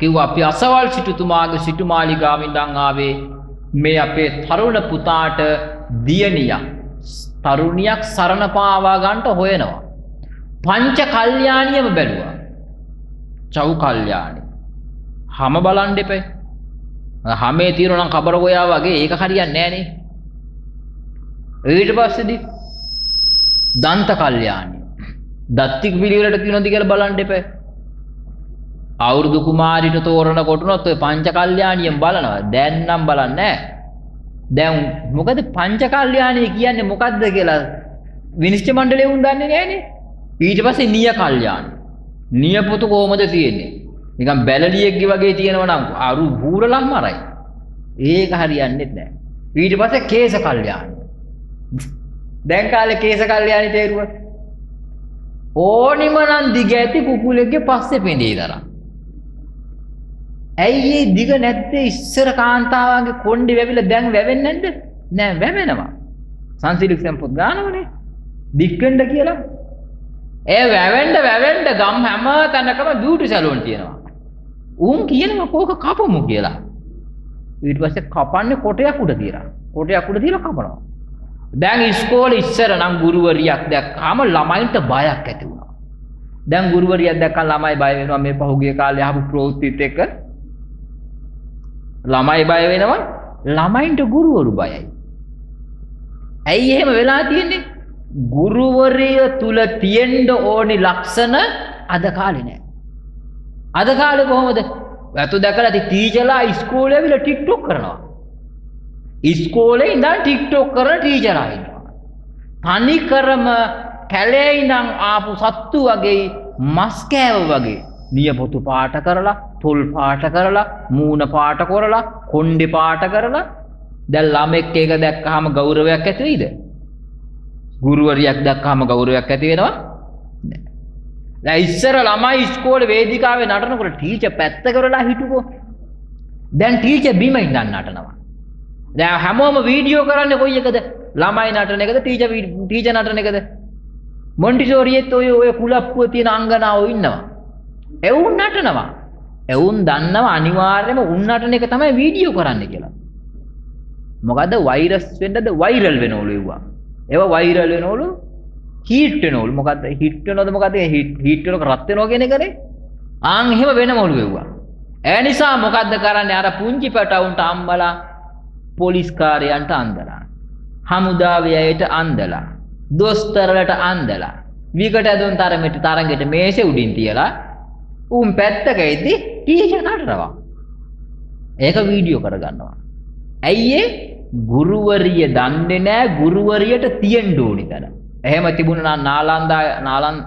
කිව්වා අපි අසවල් සිටුතුමාගේ සිටුමාලිගාවෙන් ඉඳන් ආවේ මේ අපේ තරුණ පුතාට දියණියක් තරුණියක් සරණ පාවා ගන්නට හොයනවා. පංච කල්යාණියම බැලුවා. චව් කල්යාණි. හැම බලන් දෙපේ. හැමේ తీරන නම් කබර ගෝයා වගේ ඒක හරියන්නේ නෑනේ. ඊට පස්සේදී දන්ත කල්යාණි. දත්තික් පිළිවෙලට තියෙනවද කියලා බලන් දෙපේ. අවුරුදු කුමාරිට තෝරන කොටුනොත් ඔය පංච කල්යාණියෙන් බලනවා. දැන් නම් බලන්නේ නැහැ. දැන් මොකද පංච කල්යාණී කියන්නේ මොකද්ද කියලා විනිශ්චය මණ්ඩලය උන් දන්නේ නැහනේ. ඊට පස්සේ නිය කල්යාණ. නිය පොතු කොහමද තියෙන්නේ? නිකන් බැලලියෙක්ගේ වගේ තියෙනවා නම් අරු බූරලම් මරයි. ඒක හරියන්නේ නැහැ. ඊට පස්සේ කේස කල්යාණ. දැන් කාලේ කේස කල්යාණි තේරුවා. ඕනිම නම් දිග ඇති කුකුලෙක්ගේ පස්සේ පෙඳේ දරා. ඇයි මේ දිග නැත්තේ ඉස්සර කාන්තාවගේ කොණ්ඩේ වැවිලා දැන් වැවෙන්නේ නැද්ද? නෑ වැවෙනවා. සංසිලික්ෂන් පොත් ගන්නවනේ. දික්කෙන්ද කියලා. ඒ වැවෙන්න ගම් හැම තැනකම බියුටි සැලූන් තියෙනවා. උන් කියනවා කෝක කපමු කියලා. ඊට පස්සේ කපන්නේ කොටයක් උඩ තියලා. කොටයක් උඩ තියලා කපනවා. දැන් ඉස්කෝලේ ඉස්සර නම් ගුරුවරියක් දැක්කම ළමයින්ට බයක් ඇති වුණා. දැන් ගුරුවරියක් දැක්කම ළමයි බය වෙනවා මේ පහුගිය කාලේ ආපු ප්‍රවෘත්තිත් එක්ක. ළමයි බය වෙනවා ළමයින්ට ගුරුවරු බයයි. ඇයි එහෙම වෙලා තියෙන්නේ? ගුරුවරිය තුල තියෙන්න ඕනි ලක්ෂණ අද කාලේ නැහැ. අද කාලේ කොහොමද? වැතු දැකලා ටීචර්ලා ඉස්කෝලේ ඇවිල්ලා ටික්ටොක් කරනවා. ඉස්කෝලේ ඉඳන් ටික්ටොක් කරන ටීචර්ලා ඉන්නවා. තනි කරම කැලේ ඉඳන් ආපු සත්තු වගේ මස් කෑව වගේ නියපොතු පාට කරලා, තොල් පාට කරලා, මූණ පාට කරලා, කොණ්ඩේ පාට කරලා දැන් ළමෙක් එක දැක්කහම ගෞරවයක් ඇති වෙයිද? ගුරුවරියක් දැක්කහම ගෞරවයක් ඇති වෙනවා? නෑ. දැන් ඉස්සර ළමයි ඉස්කෝලේ වේදිකාවේ නටනකොට ටීචර් පැත්ත කරලා හිටුකෝ. දැන් ටීචර් බිම ඉඳන් නටනවා. දැන් හැමෝම වීඩියෝ කරන්නේ කොයි එකද? ළමයි නටන එකද? ටීචර් නටන එකද? මොන්ටිසෝරියෙත් ඔය කුලප්පුව තියෙන අංගනාවෝ ඉන්නවා. එවුන් නටනවා. එවුන් දන්නවා අනිවාර්යයෙන්ම උන් නටන එක තමයි වීඩියෝ කරන්නේ කියලා. මොකද වෛරස් වෙන්නද වෛරල් වෙනවලු ඒවා. ඒවා වෛරල් වෙනවලු හීට් වෙනවලු. මොකද්ද හීට් වෙනවද මොකද හීට් වෙනක රත් වෙනවා කියන එකනේ. ආන් එහෙම වෙනවලු ඒවා. ඒ නිසා මොකද්ද කරන්නේ අර පුංචි පැටවුන්ට අම්මලා පොලිස් කාර්යයන්ට අන්දලා. හමුදාවයට අන්දලා. දොස්තරලට අන්දලා. විකට ඇදුන් තරඟෙට මේසෙ උඩින් තියලා උන් පැත්තක ඉද්දි ටීචර් නටනවා. ඒක වීඩියෝ කරගන්නවා. ඇයි ඒ? ගුරුවරිය දන්නේ නැහැ ගුරුවරියට තියෙන්න ඕනි තැන. එහෙම තිබුණා නම් නාලන්ද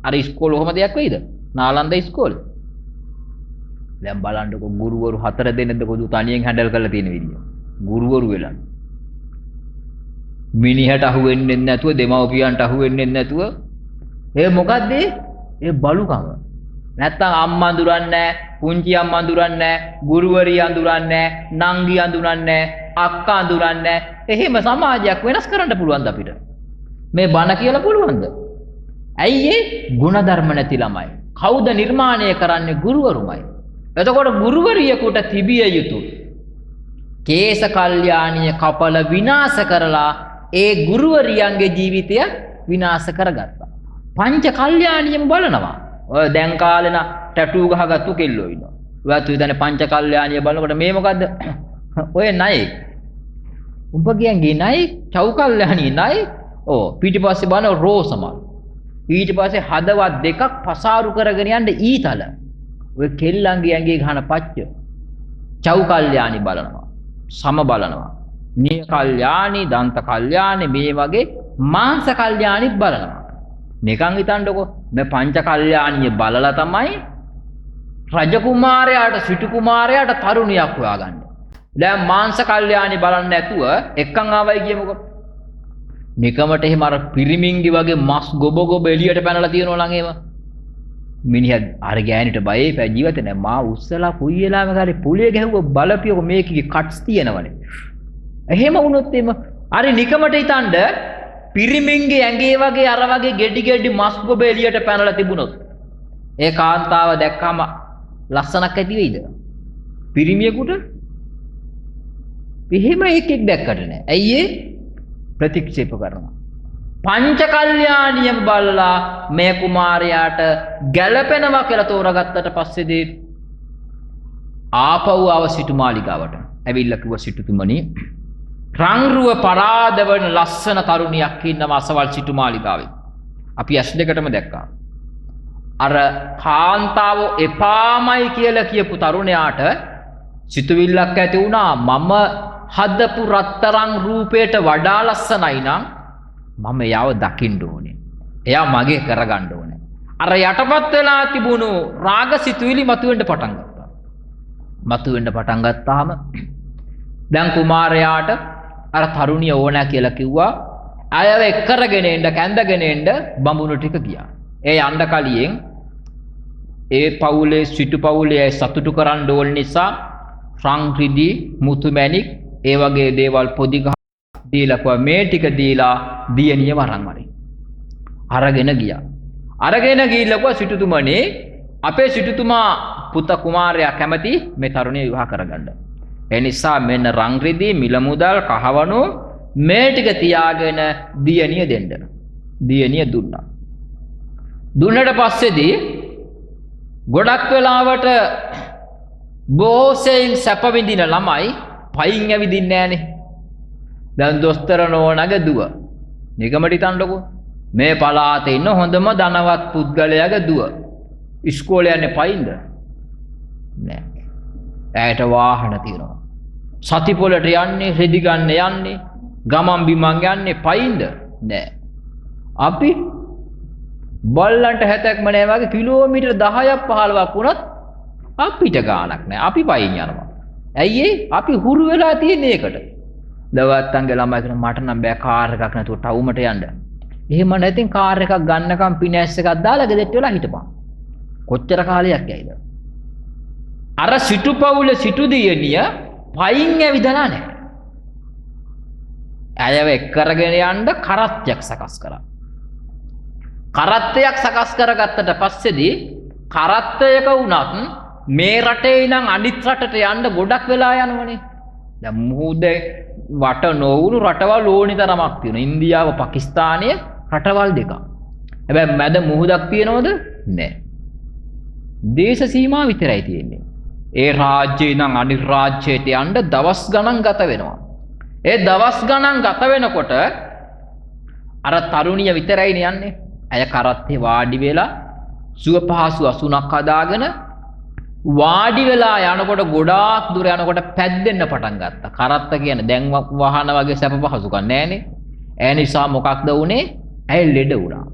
අර ඉස්කෝල කොහොම දෙයක් වෙයිද? නාලන්ද ඉස්කෝලේ. දැන් බලන්නකො ගුරුවරු 4 දෙනෙක්ද කොහොමද තනියෙන් හැන්ඩල් කරලා තියෙන වීඩියෝ. ගුරුවරු වෙලා. මිනිහට අහු වෙන්නේ නැතුව දෙමව්පියන්ට අහු වෙන්නේ නැතුව මොකද්ද ඒ බලුකම. නැත්තම් අම්මා අඳුරන්නේ නැහැ, පුංචි අම්මා අඳුරන්නේ නැහැ, ගුරුවරිය අඳුරන්නේ නැහැ, නංගි අඳුරන්නේ නැහැ, අක්කා අඳුරන්නේ නැහැ. එහෙම සමාජයක් වෙනස් කරන්න පුළුවන්ද අපිට? මේ බණ කියලා පුළුවන්ද? ඇයි ඒ? ಗುಣධර්ම නැති ළමයි. කවුද නිර්මාණය කරන්නේ? ගුරුවරුමයි. එතකොට ගුරුවරියෙකුට තිබිය යුතු කේස කල්යාණිය කපල විනාශ කරලා ඒ ගුරුවරියන්ගේ ජීවිතය විනාශ කරගත්තා. පංච කල්යාණියම බලනවා. ඔය දැන් කාලේ නා ටැටූ ගහගත්තු කෙල්ලෝ ඉන්නවා. ඔයත් හිතන්නේ පංච කල්යාණිය බලනකොට මේ මොකද්ද? ඔය ණයි. උඹ කියන්නේ ණයි, චව් කල්යාණිය ණයි. ඕ පිටිපස්සේ බලන රෝසමල්. ඊට පස්සේ හදවත් දෙකක් පසාරු කරගෙන යන්න ඊතල. ඔය කෙල්ලන්ගේ ඇඟේ ගහන පච්ච. චව් කල්යාණි බලනවා. සම බලනවා. නිය කල්යාණි, දන්ත කල්යාණි මේ වගේ මාංශ කල්යාණිත් බලනවා. නිකන් හිතන්නකො මේ පංච කල්යාණිය බලලා තමයි රජ කුමාරයාට සිටු කුමාරයාට තරුණියක් හොයාගන්නේ. දැන් මාංශ කල්යාණි බලන්න නැතුව එක්කන් ආවයි කියමුකෝ. නිකමට එහෙම අර පිරිමින්ගේ වගේ මස් ගොබ එළියට පැනලා තියනවා නම් එහෙම මිනිහා අර ගෑනිට බයයි පෑ ජීවිතේ නෑ. මා උස්සලා කුයි වෙලාවක හරි පුලිය ගැහුව බලපියක මේකේ කට්ස් තියෙනවනේ. එහෙම වුණොත් එම අර නිකමට හිතන්න පිරිමින්ගේ ඇඟේ වගේ අර වගේ ගෙඩි මස් ගොබ එළියට පැනලා තිබුණොත් ඒ කාන්තාව දැක්කම ලස්සනක් ඇති වෙයිද? පිරිමියෙකුට එහෙම එකෙක් දැක්කට නෑ. ඇයි ඒ? ප්‍රතික්ෂේප කරනවා. පංච කල්යාණියම බලලා මේ කුමාරයාට ගැළපෙනවා කියලා තෝරගත්තට පස්සේදී ආපහු ආව සිටුමාලිගාවට. ඇවිල්ලා කිව්වා සිටුතුමනි රංරුව පරාදවන ලස්සන තරුණියක් ඉන්නවා අසවල් සිටුමාලිගාවේ. අපි ඇස් දෙකටම දැක්කා. අර කාන්තාව එපාමයි කියලා කියපු තරුණයාට සිතුවිල්ලක් ඇති වුණා මම හදපු රත්තරන් රූපයට වඩා ලස්සනයි නම් මම එයාව දකින්න ඕනේ. එයා මගේ කරගන්න ඕනේ. අර යටපත් වෙලා තිබුණු රාග සිතුවිලි මතුවෙන්න පටන් ගත්තා. මතුවෙන්න පටන් ගත්තාම දැන් කුමාරයාට අර තරුණිය ඕනෑ කියලා කිව්වා. අයව එක් කරගෙන එන්න කැඳගෙන එන්න බඹුණු ටික ගියා. ඒ යන්න කලියෙන් ඒ පවුලේ සිටු පවුලේ සතුටු කරන්න ඕන නිසා රන් රිදී මුතු මැණික් ඒ වගේ දේවල් පොදි ගහ දීලා කො මේ ටික දීලා දියණිය වරන් වරේ අරගෙන ගියා. අරගෙන ගිහිල්ලා කො සිටුතුමනේ අපේ සිටුතුමා පුත කුමාරයා කැමති මේ තරුණිය විවාහ කරගන්න. ඒ නිසා මෙන්න රන් රිදී මිල මුදල් කහවණු මේ ටික තියාගෙන දියණිය දෙන්න. දියණිය දුන්නා. දුන්නට පස්සේදී ගොඩක් වෙලාවට බොහෝසෙයින් සැප විඳින ළමයි පයින් ඇවිදින්නේ නැහනේ. දැන් දොස්තර නෝනාගේ දුව. නිගමට හිතන්නකෝ. මේ පළාතේ ඉන්න හොඳම ධනවත් පුද්ගලයාගේ දුව. ඉස්කෝලේ යන්නේ පයින්ද? නෑ. ඇයට වාහන තියෙනවා. සතිපොලට යන්නේ, රෙදි ගන්න යන්නේ, ගමන් බිමන් යන්නේ පයින්ද? නෑ. අපි බල්ලන්ට හැතක්ම නෑ වගේ කිලෝමීටර් 10ක් 15ක් වුණත් අපිට ගාණක් නෑ. අපි පයින් යනවා. ඇයි ඒ? අපි හුරු වෙලා තියෙන එකට. දවත්තන්ගේ ළමයි කියන මට නම් බෑ කාර් එකක් නැතුව ටවුමට යන්න. එහෙම නැතිනම් කාර් එකක් ගන්නකම් පිනැස් එකක් දාලා ගෙදරට වෙලා හිටපන්. කොච්චර කාලයක් යයිද? අර සිටු පවුල සිටු දියණිය පයින් ඇවිදලා නෑ. ඇයව එක් කරගෙන යන්න කරත්තයක් සකස් කරා. කරත්තයක් සකස් කරගත්තට පස්සේදී කරත්තයක වුණත් මේ රටේ ඉඳන් අනිත් රටට යන්න ගොඩක් වෙලා යනවනේ. දැන් මුහුදේ වට නොවුණු රටවල් ඕනි තරමක් තියෙනවා. ඉන්දියාව, පාකිස්තානය රටවල් දෙකක්. හැබැයි මැද මුහුදක් තියෙනවද? නැහැ. දේශ සීමා විතරයි තියෙන්නේ. ඒ රාජ්‍යේ ඉඳන් අනිත් රාජ්‍යයට යන්න දවස් ගණන් ගත වෙනවා. ඒ දවස් ගණන් ගත වෙනකොට අර තරුණිය විතරයි යන්නේ. ඇය කරත්තේ වාඩි වෙලා සුව පහසු අසුනක් හදාගෙන වාඩි වෙලා යනකොට ගොඩාක් දුර යනකොට පැද්දෙන්න පටන් ගත්තා. කරත්ත කියන්නේ දැන් වහන වගේ සැප පහසුකම් නැහැනේ. ඒ නිසා මොකක්ද වුනේ? ඇය ලෙඩ වුණා.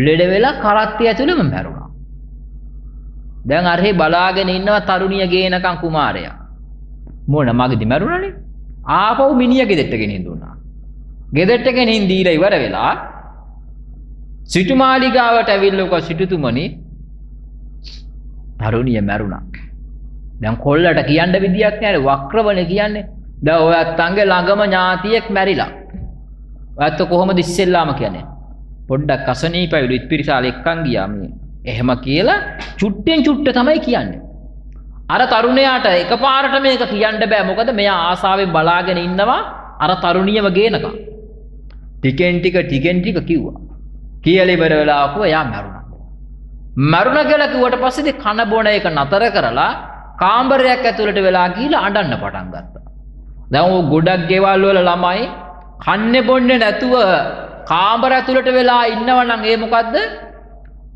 ලෙඩ වෙලා කරත්තේ ඇතුළෙම මැරුණා. දැන් අරහේ බලාගෙන ඉන්නවා තරුණිය ගේනකම් කුමාරයා. මොන මගේදි මැරුණානේ. ආපහු මිනිහ ගෙදරට ගෙනින් දුන්නා. ගෙදරට ගෙනින් දීලා ඉවර වෙලා සිටු මාලිගාවට ඇවිල්ලා සිටුතුමනි තරුණිය මැරුණා. දැන් කොල්ලට කියන්න විදියක් නැහැ. වක්‍රවනේ කියන්නේ. දැන් ඔයත් අංගේ ළඟම ඥාතියෙක් මැරිලා. ඔයත් කොහොමද ඉස්සෙල්ලාම කියන්නේ? පොඩ්ඩක් අසනීපයිලු ඉත්පිරිසාල එක්කන් ගියා මේ. එහෙම කියලා චුට්ටෙන් චුට්ට තමයි කියන්නේ. අර තරුණයාට එකපාරට මේක කියන්න බෑ. මොකද මෙයා ආසාවෙන් බලාගෙන ඉන්නවා අර තරුණියව ගේනකම්. ටිකෙන් ටික කිව්වා. කියලා ඉවර වෙලා ආපුව එයා මැරුණා. මරුණ කියලා කිව්වට පස්සේ කන බොන එක නතර කරලා කාමරයක් ඇතුළට වෙලා ගිහලා අඬන්න පටන් ගත්තා. දැන් ਉਹ ගොඩක් ගෙවල් වල ළමයි කන්නේ බොන්නේ නැතුව කාමර ඇතුළට වෙලා ඉන්නවනම් ඒ මොකද්ද?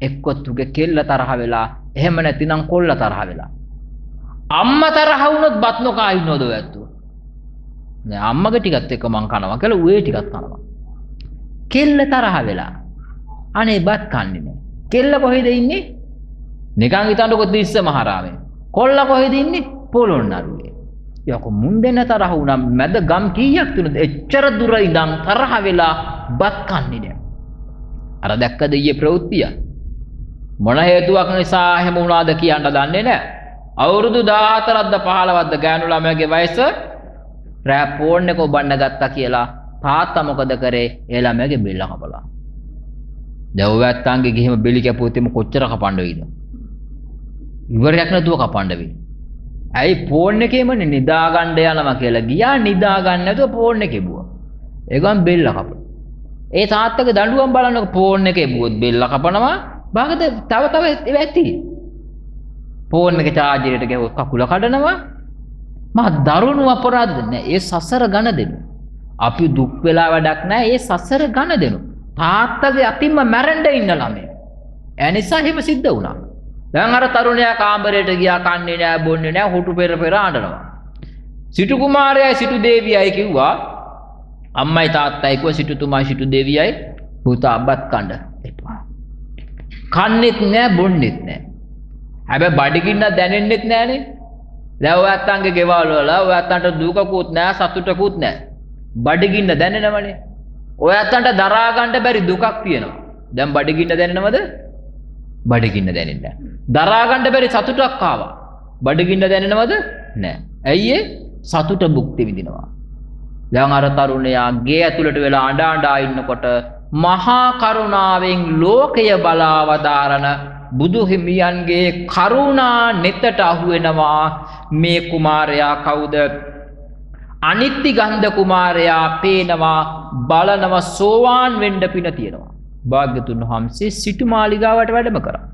එක්ක තුගේ කෙල්ල තරහ වෙලා, එහෙම නැතිනම් කොල්ල තරහ වෙලා. අම්මා තරහ වුණොත් බත් නොකා ඉන්නවද ඔය ඇත්තෝ? නෑ අම්මගේ ටිකත් එක්ක මං කනවා කියලා ඌේ ටිකත් කනවා. කෙල්ල තරහ වෙලා අනේ බත් කන්නේ නෑ. කෙල්ල කොහෙද ඉන්නේ? නිකන් හිතන්නකො තිස්ස මහරාමේ. කොල්ල කොහෙද ඉන්නේ? පොළොන්නරුවේ. යකෝ මුන් දෙන්න තරහ වුණා මැද ගම් කීයක් තුනද? එච්චර දුර ඉඳන් තරහ වෙලා බත් කන්නේ නෑ. අර දැක්කද ඊයේ ප්‍රවෘත්තිය? මොන හේතුවක් නිසා එහෙම වුණාද කියන්න දන්නේ නෑ. අවුරුදු 14ක්ද 15ක්ද ගෑනු ළමයාගේ වයස රෑ ෆෝන් එක ඔබන්න ගත්තා කියලා තාත්තා මොකද කරේ? ඒ ළමයාගේ බෙල්ල කපලා. දැන් ඔය ඇත්තන්ගේ ගිහිම බෙලි කැපුවොත් එimhe කොච්චර කපන්න වෙයිද? ඉවරයක් නැතුව කපන්න වෙයි. ඇයි ෆෝන් එකේමනේ නිදා ගන්න යනවා කියලා ගියා නිදා ගන්න නැතුව ෆෝන් එකේ බුවා. ඒගොල්ලන් බෙල්ල කපනවා. ඒ තාත්තගේ දඬුවම් බලනකො ෆෝන් එකේ බුවොත් බෙල්ල කපනවා. බාගද තව ඒවා ඇති. ෆෝන් එකේ චාර්ජරයට ගහුවොත් කකුල කඩනවා. මහ දරුණු අපරාධ නෑ. ඒ සසර ඝන දෙනු. අපි දුක් වෙලා වැඩක් නෑ. ඒ සසර ඝන දෙනු. තාත්තගේ අතින්ම මැරෙන්න ඉන්න ළමයි. ඒ නිසා එහෙම සිද්ධ වුණා. දැන් අර තරුණයා කාමරයට ගියා කන්නේ නෑ බොන්නේ නෑ හුටු පෙර අඬනවා. සිටු කුමාරයයි සිටු දේවියයි කිව්වා අම්මයි තාත්තයි කිව්වා සිටුතුමා සිටු දේවියයි පුතා බත් කන්න එපා. කන්නෙත් නෑ බොන්නෙත් නෑ. හැබැයි බඩගින්න දැනෙන්නෙත් නෑනේ. දැන් ඔය අත්තන්ගේ ගෙවල් වල ඔය අත්තන්ට දුකකුත් නෑ සතුටකුත් නෑ. බඩගින්න දැනෙනවනේ. ඔය අත්තන්ට දරා ගන්න බැරි දුකක් තියෙනවා. දැන් බඩගින්න දැනෙනවද? බඩගින්න දැනෙන්නේ නෑ. දරා ගන්න බැරි සතුටක් ආවා. බඩගින්න දැනෙනවද? නෑ. ඇයි ඒ? සතුට භුක්ති විඳිනවා. දැන් අර තරුණයා ගේ ඇතුළට වෙලා අඬ අඬා ඉන්නකොට මහා කරුණාවෙන් ලෝකය බලාවදාරන බුදු හිමියන්ගේ කරුණා නෙතට අහු වෙනවා මේ කුමාරයා කවුද? අනිත්‍ය ගන්ධ කුමාරයා පේනවා බලනවා සෝවාන් වෙන්න පින තියෙනවා. භාග්‍යතුන් වහන්සේ සිටු මාලිගාවට වැඩම කරා.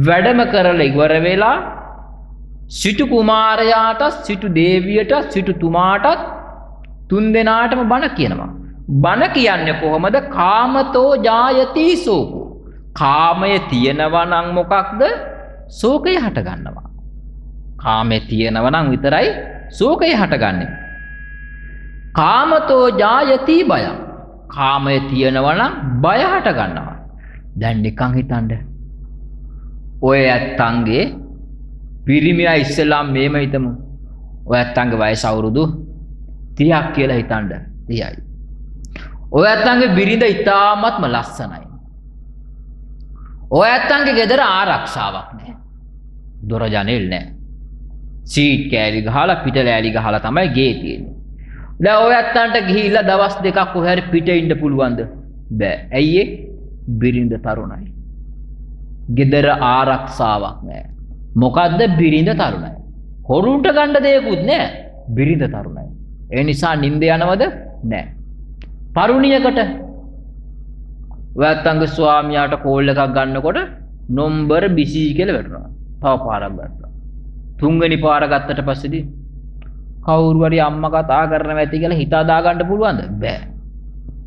වැඩම කරලා ඉවර වෙලා සිටු කුමාරයාට සිටු දේවියට සිටුතුමාටත් තුන් දෙනාටම බණ කියනවා. බණ කියන්නේ කොහොමද? කාමතෝ ජායති සෝකෝ. කාමය තියෙනවා නම් මොකක්ද? ශෝකය හට ගන්නවා. කාමය තියෙනවා නම් විතරයි ශෝකය හටගන්නේ. කාමතෝ ජායති බය. කාමය තියෙනවා නම් බය හට ගන්නවා. දැන් නිකන් හිතන්න. ඔය ඇත්තන්ගේ පිරිමියා ඉස්සෙල්ලාම මේම හිතමු. ඔය ඇත්තන්ගේ වයස අවුරුදු 30ක් කියලා හිතන්න. 30යි. ඔය ඇත්තන්ගේ බිරිඳ ඉතාමත්ම ලස්සනයි. ඔය ඇත්තන්ගේ ගෙදර ආරක්ෂාවක් නැහැ. දොර ජනෙල් නැහැ. සීට් කෑලි ගහලා පිට ලෑලි ගහලා තමයි ගේ තියෙන්නේ. දැන් ඔය ඇත්තන්ට ගිහිල්ලා දවස් දෙකක් කොහේ හරි පිට ඉන්න පුළුවන්ද? බෑ. ඇයි ඒ? බිරිඳ තරුණයි. ගෙදර ආරක්ෂාවක් නැහැ. මොකද්ද? බිරිඳ තරුණයි. හොරුන්ට ගන්න දෙයක්වත් නැහැ. බිරිඳ තරුණයි. ඒ නිසා නිින්ද යනවද? නැහැ. තරුණියකට ඔයත්තන්ගේ ස්වාමියාට කෝල් එකක් ගන්නකොට නම්බර බිසි කියලා වැටුණා. තව පාරක් ගත්තා. තුන්වෙනි පාර ගත්තට පස්සේදී කවුරු හරි අම්මා කතා කරනවා ඇති කියලා හිතා දා ගන්න පුළුවන්ද? බෑ.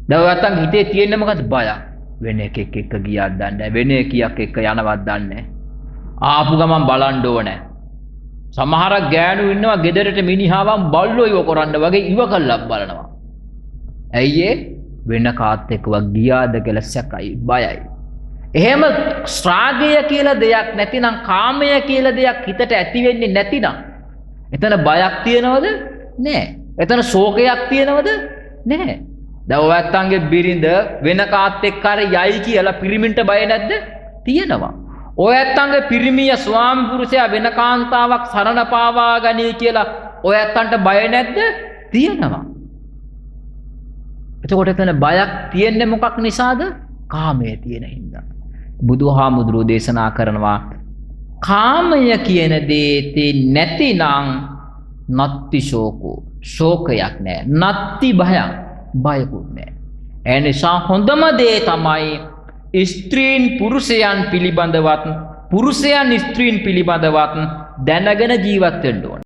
දැන් ඔයත්තන්ගේ හිතේ තියෙන්නේ මොකද්ද? බයක්. වෙන එකෙක් එක්ක ගියක් දන්නේ නැහැ. වෙන එකක් එක්ක යනවත් දන්නේ නැහැ. ආපු ගමන් බලන්න ඕනේ. සමහරක් ගෑනු ඉන්නවා ගෙදරට මිනිහාවන් බල්ලෝ ඉව කරන්න වගේ ඉව කළා බලනවා. ඇයි ඒ? වෙන කාත් එක්කවත් ගියාද කියලා සැකයි බයයි. එහෙම ශ්‍රාගය කියලා දෙයක් නැතිනම් කාමය කියලා දෙයක් හිතට ඇති වෙන්නේ නැතිනම් එතන බයක් තියනවද? නැහැ. එතන ශෝකයක් තියනවද? නැහැ. දැන් ඔය ඇත්තන්ගේ බිරිඳ වෙන කාත් එක්ක අර යයි කියලා පිරිමින්ට බය නැද්ද? තියෙනවා. ඔය ඇත්තන්ගේ පිරිමිය ස්වාමි පුරුෂයා වෙන කාන්තාවක් සරණ පාවා ගනී කියලා ඔය ඇත්තන්ට බය නැද්ද? තියෙනවා. එතකොට එතන බයක් තියෙන්නේ මොකක් නිසාද? කාමය තියෙන හින්දා. බුදුහාමුදුරුවෝ දේශනා කරනවා කාමය කියන දේ නැතිනම් නත්ති ශෝකෝ. ශෝකයක් නැහැ. නත්ති භයක්. බයකුත් නැහැ. ඒ නිසා හොඳම දේ තමයි ස්ත්‍රීන් පුරුෂයන් පිළිබඳවත් පුරුෂයන් ස්ත්‍රීන් පිළිබඳවත් දැනගෙන ජීවත් වෙන්න ඕන.